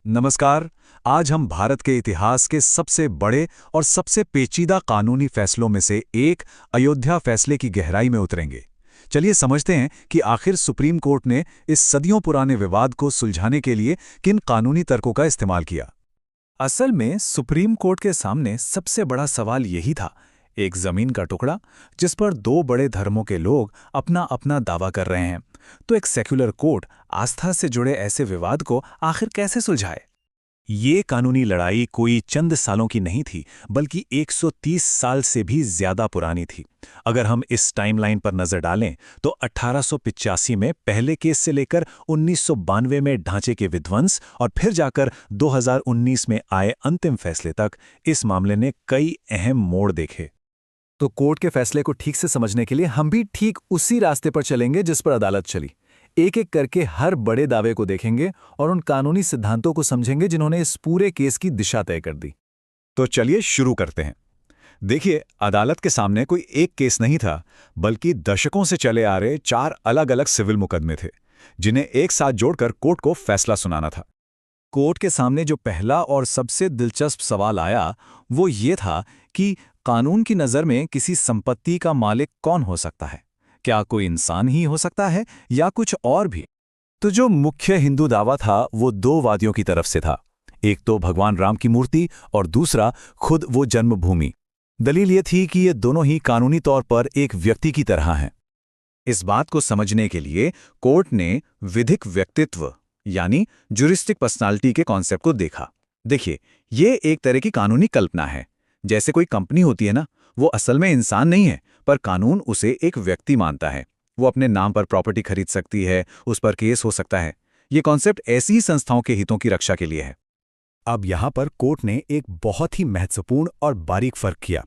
नमस्कार। आज हम भारत के इतिहास के सबसे बड़े और सबसे पेचीदा कानूनी फैसलों में से एक अयोध्या फैसले की गहराई में उतरेंगे। चलिए समझते हैं कि आखिर सुप्रीम कोर्ट ने इस सदियों पुराने विवाद को सुलझाने के लिए किन कानूनी तर्कों का इस्तेमाल किया। असल में सुप्रीम कोर्ट के सामने सबसे बड़ा सवाल यही था, एक जमीन का टुकड़ा जिस पर दो बड़े धर्मों के लोग अपना अपना दावा कर रहे हैं। तो एक सेक्युलर कोर्ट आस्था से जुड़े ऐसे विवाद को आखिर कैसे सुलझाए। ये कानूनी लड़ाई कोई चंद सालों की नहीं थी, बल्कि 130 साल से भी ज्यादा पुरानी थी। अगर हम इस टाइमलाइन पर नजर डालें तो 1885 में पहले केस से लेकर 1992 में ढांचे के विध्वंस और फिर जाकर 2019 में आए अंतिम फैसले तक इस मामले ने कई अहम मोड़ देखे। तो कोर्ट के फैसले को ठीक से समझने के लिए हम भी ठीक उसी रास्ते पर चलेंगे जिस पर अदालत चली। एक एक करके हर बड़े दावे को देखेंगे और उन कानूनी सिद्धांतों को समझेंगे जिन्होंने इस पूरे केस की दिशा तय कर दी। तो चलिए शुरू करते हैं। देखिए, अदालत के सामने कोई एक केस नहीं था, बल्कि दशकों से चले आ रहे 4 अलग-अलग सिविल मुकदमे थे, जिन्हें एक साथ जोड़कर कोर्ट को फैसला सुनाना था। कोर्ट के सामने जो पहला और सबसे दिलचस्प सवाल आया वो ये था कि कानून की नज़र में किसी संपत्ति का मालिक कौन हो सकता है। क्या कोई इंसान ही हो सकता है या कुछ और भी। तो जो मुख्य हिंदू दावा था वो दो वादियों की तरफ से था। एक तो भगवान राम की मूर्ति और दूसरा खुद वो जन्मभूमि। दलील ये थी कि ये दोनों ही कानूनी तौर पर एक व्यक्ति की तरह हैं। इस बात को समझने के लिए कोर्ट ने विधिक व्यक्तित्व यानी ज्यूरिस्टिक पर्सनालिटी के कॉन्सेप्ट को देखा। देखिए, ये एक तरह की कानूनी कल्पना है। जैसे कोई कंपनी होती है ना, वो असल में इंसान नहीं है, पर कानून उसे एक व्यक्ति मानता है। वो अपने नाम पर प्रॉपर्टी खरीद सकती है, उस पर केस हो सकता है। ये कॉन्सेप्ट ऐसी ही संस्थाओं के हितों की रक्षा के लिए है। अब यहाँ पर कोर्ट ने एक बहुत ही महत्वपूर्ण और बारीक फर्क किया।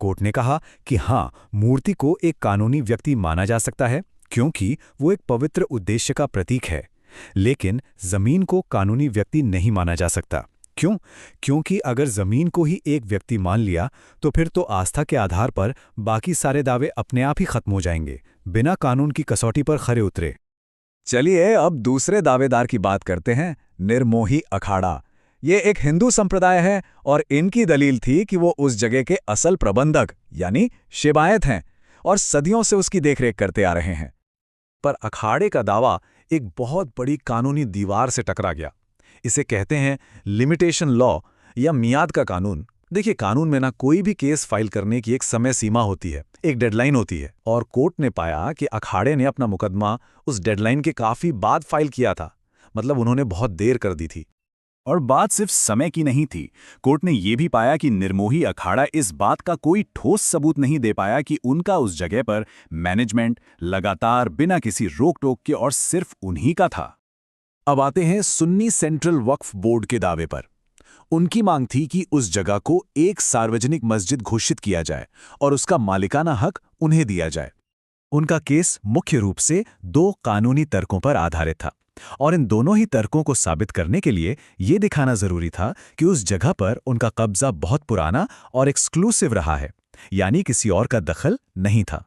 कोर्ट ने कहा कि हाँ, मूर्ति को एक कानूनी व्यक्ति माना जा सकता है क्योंकि वो एक पवित्र उद्देश्य का प्रतीक है, लेकिन जमीन को कानूनी व्यक्ति नहीं माना जा सकता। क्यों? क्योंकि अगर जमीन को ही एक व्यक्ति मान लिया तो फिर तो आस्था के आधार पर बाकी सारे दावे अपने आप ही खत्म हो जाएंगे, बिना कानून की कसौटी पर खरे उतरे। चलिए अब दूसरे दावेदार की बात करते हैं, निर्मोही अखाड़ा। ये एक हिंदू संप्रदाय है और इनकी दलील थी कि वो उस जगह के असल प्रबंधक यानी शिबायत हैं और सदियों से उसकी देखरेख करते आ रहे हैं। पर अखाड़े का दावा एक बहुत बड़ी कानूनी दीवार से टकरा गया। इसे कहते हैं लिमिटेशन लॉ या मियाद का कानून। देखिए, कानून में ना कोई भी केस फाइल करने की एक समय सीमा होती है, एक डेडलाइन होती है, और कोर्ट ने पाया कि अखाड़े ने अपना मुकदमा उस डेडलाइन के काफी बाद फाइल किया था। मतलब उन्होंने बहुत देर कर दी थी। और बात सिर्फ समय की नहीं थी। कोर्ट ने यह भी पाया कि निर्मोही अखाड़ा इस बात का कोई ठोस सबूत नहीं दे पाया कि उनका उस जगह पर मैनेजमेंट लगातार बिना किसी रोक टोक के और सिर्फ उन्हीं का था। अब आते हैं सुन्नी सेंट्रल वक्फ बोर्ड के दावे पर। उनकी मांग थी कि उस जगह को एक सार्वजनिक मस्जिद घोषित किया जाए और उसका मालिकाना हक उन्हें दिया जाए। उनका केस मुख्य रूप से 2 कानूनी तर्कों पर आधारित था, और इन दोनों ही तर्कों को साबित करने के लिए यह दिखाना जरूरी था कि उस जगह पर उनका कब्जा बहुत पुराना और एक्सक्लूसिव रहा है, यानी किसी और का दखल नहीं था।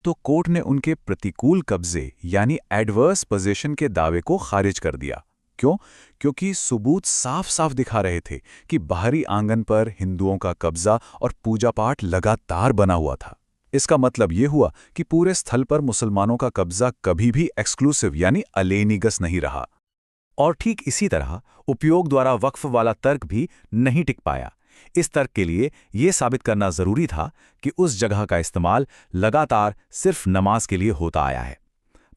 तो कोर्ट ने उनके प्रतिकूल कब्जे यानी एडवर्स पोजीशन के दावे को खारिज कर दिया। क्यों? क्योंकि सबूत साफ साफ दिखा रहे थे कि बाहरी आंगन पर हिंदुओं का कब्जा और पूजा पाठ लगातार बना हुआ था। इसका मतलब ये हुआ कि पूरे स्थल पर मुसलमानों का कब्जा कभी भी एक्सक्लूसिव यानी अलेनीगस नहीं रहा। और ठीक इसी तरह उपयोग द्वारा वक्फ वाला तर्क भी नहीं टिक पाया। इस तर्क के लिए यह साबित करना जरूरी था कि उस जगह का इस्तेमाल लगातार सिर्फ नमाज के लिए होता आया है।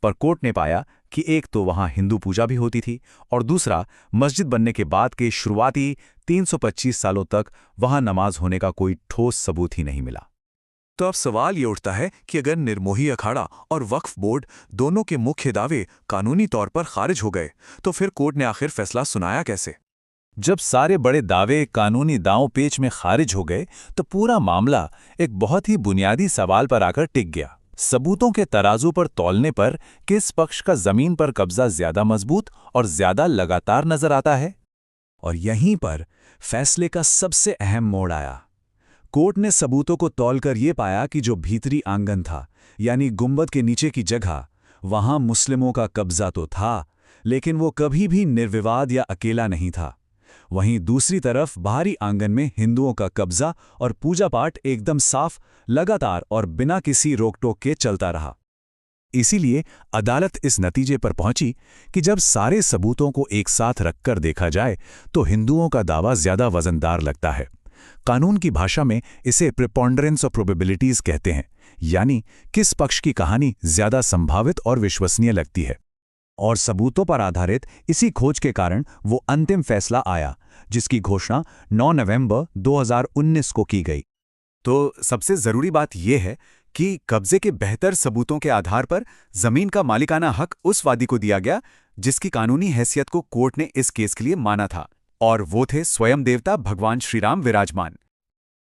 पर कोर्ट ने पाया कि एक तो वहां हिंदू पूजा भी होती थी और दूसरा, मस्जिद बनने के बाद के शुरुआती 325 सालों तक वहां नमाज होने का कोई ठोस सबूत ही नहीं मिला। तो अब सवाल ये उठता है कि अगर निर्मोही अखाड़ा और वक्फ बोर्ड दोनों के मुख्य दावे कानूनी तौर पर खारिज हो गए, तो फिर कोर्ट ने आखिर फैसला सुनाया कैसे? जब सारे बड़े दावे कानूनी दांव पेच में खारिज हो गए तो पूरा मामला एक बहुत ही बुनियादी सवाल पर आकर टिक गया। सबूतों के तराजू पर तौलने पर किस पक्ष का जमीन पर कब्जा ज्यादा मजबूत और ज्यादा लगातार नजर आता है? और यहीं पर फैसले का सबसे अहम मोड़ आया। कोर्ट ने सबूतों को तौलकर यह पाया कि जो भीतरी आंगन था यानी गुंबद के नीचे की जगह, वहां मुस्लिमों का कब्जा तो था, लेकिन वो कभी भी निर्विवाद या अकेला नहीं था। वहीं दूसरी तरफ बाहरी आंगन में हिंदुओं का कब्जा और पूजा पाठ एकदम साफ, लगातार और बिना किसी रोक-टोक के चलता रहा। इसीलिए अदालत इस नतीजे पर पहुंची कि जब सारे सबूतों को एक साथ रखकर देखा जाए तो हिंदुओं का दावा ज्यादा वजनदार लगता है। कानून की भाषा में इसे प्रिपॉन्डरेंस ऑफ प्रोबेबिलिटीज कहते हैं, यानी किस पक्ष की कहानी ज्यादा संभावित और विश्वसनीय लगती है। और सबूतों पर आधारित इसी खोज के कारण वो अंतिम फैसला आया, जिसकी घोषणा 9 नवंबर 2019 को की गई। तो सबसे जरूरी बात यह है कि कब्जे के बेहतर सबूतों के आधार पर जमीन का मालिकाना हक उस वादी को दिया गया जिसकी कानूनी हैसियत को कोर्ट ने इस केस के लिए माना था, और वो थे स्वयं देवता भगवान श्रीराम विराजमान।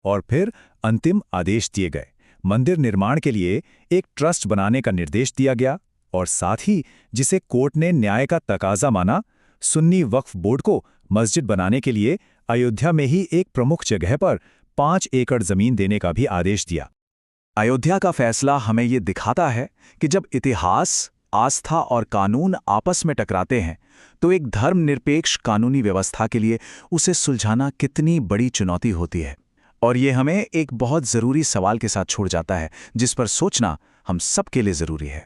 और फिर अंतिम आदेश दिए गए। मंदिर निर्माण के लिए एक ट्रस्ट बनाने का निर्देश दिया गया और साथ ही जिसे कोर्ट ने न्याय का तकाजा माना, सुन्नी वक्फ बोर्ड को मस्जिद बनाने के लिए अयोध्या में ही एक प्रमुख जगह पर 5 एकड़ जमीन देने का भी आदेश दिया। अयोध्या का फैसला हमें ये दिखाता है कि जब इतिहास, आस्था और कानून आपस में टकराते हैं तो एक धर्मनिरपेक्ष कानूनी व्यवस्था के लिए उसे सुलझाना कितनी बड़ी चुनौती होती है। और ये हमें एक बहुत ज़रूरी सवाल के साथ छोड़ जाता है जिस पर सोचना हम सबके लिए ज़रूरी है।